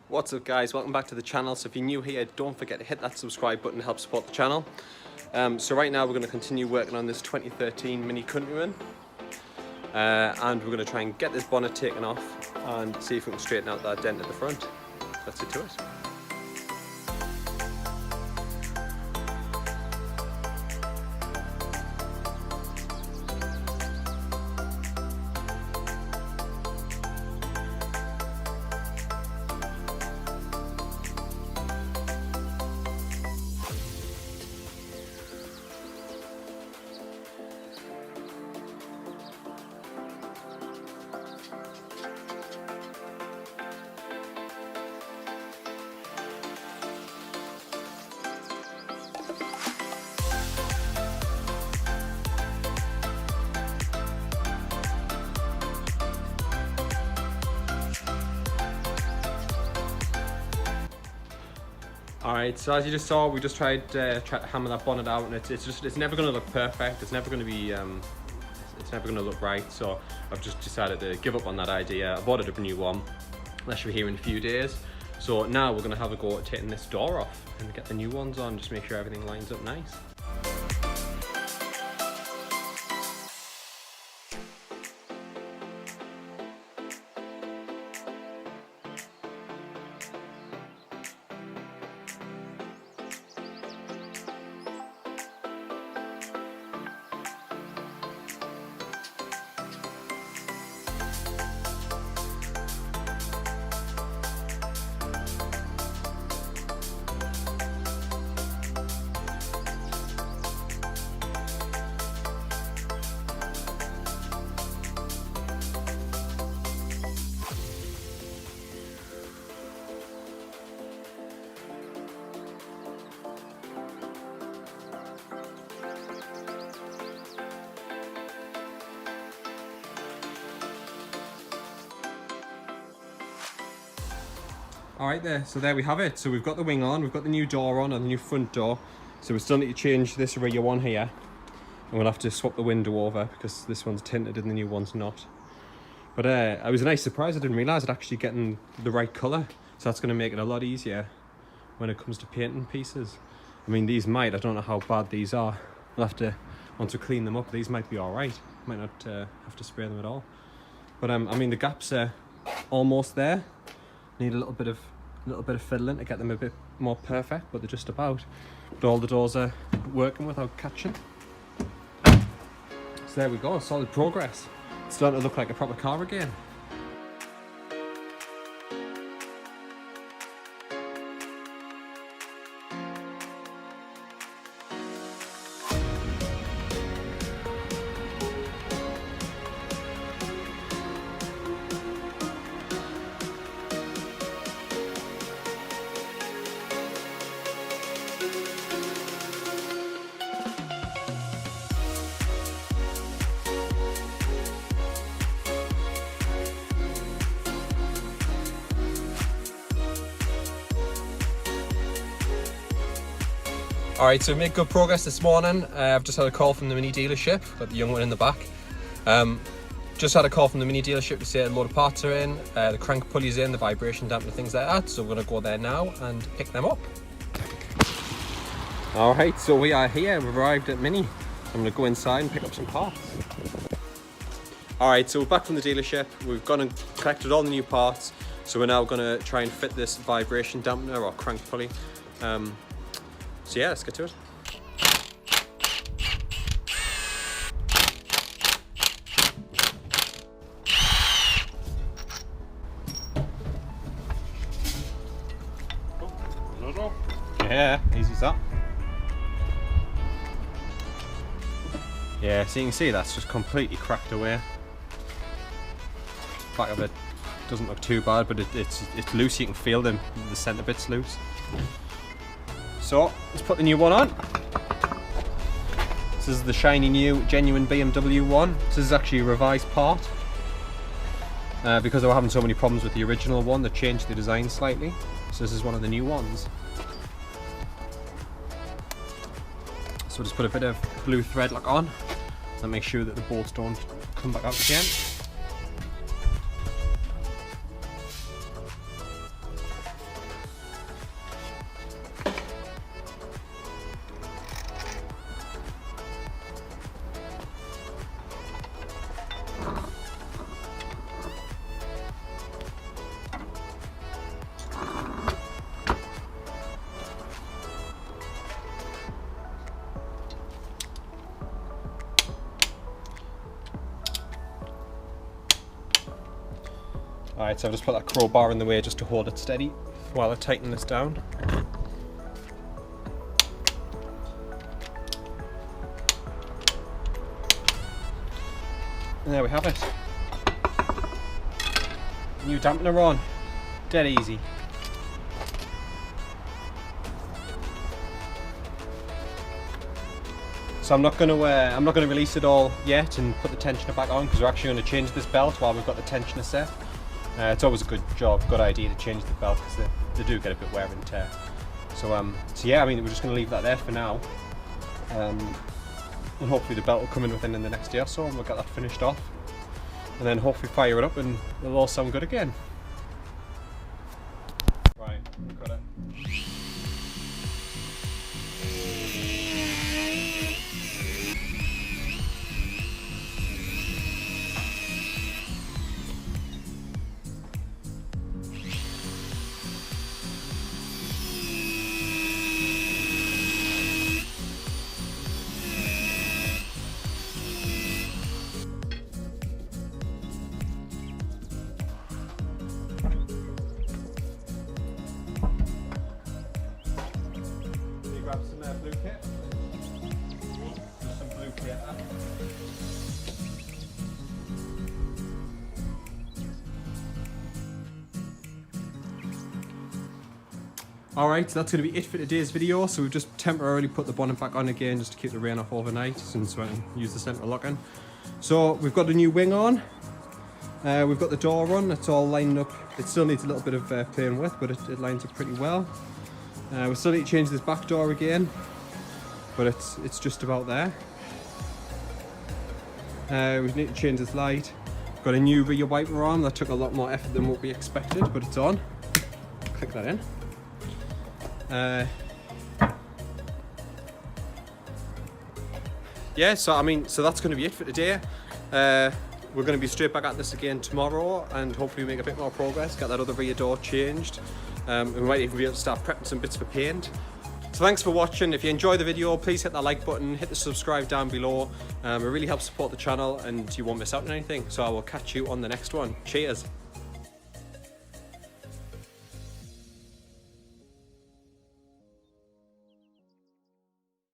What's up guys, welcome back to the channel. So if you're new here, don't forget to hit that subscribe button to help support the channel. So right now we're going to continue working on this 2013 Mini Countryman, and we're going to try and get this bonnet taken off and see if we can straighten out that dent at the front. Let's get to it. Alright, so as you just saw, we just tried to hammer that bonnet out, and it's never going to look perfect. It's never going to be it's never going to look right. So I've just decided to give up on that idea. I've ordered a new one. That should be here in a few days. So now we're going to have a go at taking this door off and get the new ones on, just make sure everything lines up nice. Alright so there we have it. So we've got the wing on, we've got the new door on, and the new front door. So we still need to change this rear one here. And we'll have to swap the window over because this one's tinted and the new one's not. But it was a nice surprise. I didn't realise it actually getting the right colour. So that's going to make it a lot easier when it comes to painting pieces. I mean, these I don't know how bad these are. We'll have to, once we clean them up, these might be alright. Might not have to spray them at all. But I mean, the gaps are almost there. Need a little bit of fiddling to get them a bit more perfect, but they're just about. But all the doors are working without catching. So there we go, solid progress. It's starting to look like a proper car again. Alright, so we made good progress this morning. I've just had a call from the Mini dealership, got the young one in the back. Just had a call from the Mini dealership to say a load of parts are in, the crank pulley's in, the vibration dampener, things like that. So we're going to go there now and pick them up. Alright, so we are here, we've arrived at Mini. I'm going to go inside and pick up some parts. Alright, so we're back from the dealership. We've gone and collected all the new parts. So we're now going to try and fit this vibration dampener or crank pulley. So yeah, let's get to it. Yeah, easy as that. Yeah, so you can see that's just completely cracked away. Back of it doesn't look too bad, but it's loose. You can feel the centre bit's loose. So let's put the new one on. This is the shiny new genuine BMW one. This is actually a revised part. Because they were having so many problems with the original one, they changed the design slightly. So this is one of the new ones. So we'll just put a bit of blue thread lock on and make sure that the bolts don't come back out again. Right, so I've just put that crowbar in the way just to hold it steady while I tighten this down. And there we have it. New dampener on. Dead easy. So I'm not going to release it all yet and put the tensioner back on, because we're actually going to change this belt while we've got the tensioner set. It's always a good idea to change the belt, because they do get a bit wear and tear. So yeah, I mean, we're just going to leave that there for now. And hopefully the belt will come in within the next day or so, and we'll get that finished off. And then hopefully fire it up and it'll all sound good again. Right, we've got it. Grab some blue kit. Just some blue kit. Alright, so that's going to be it for today's video. So we've just temporarily put the bonnet back on again just to keep the rain off overnight, since we can use the centre locking. So we've got the new wing on. We've got the door on. It's all lined up. It still needs a little bit of playing with, but it lines up pretty well. We still need to change this back door again, but it's just about there. We need to change this light. Got a new rear wiper on. That took a lot more effort than what we expected, but it's on. Click that in. Yeah, so I mean, so that's going to be it for today. We're going to be straight back at this again tomorrow, and hopefully make a bit more progress, get that other rear door changed. And we might even be able to start prepping some bits for paint. So thanks for watching. If you enjoyed the video, please hit that like button, hit the subscribe down below. It really helps support the channel and you won't miss out on anything. So I will catch you on the next one. Cheers.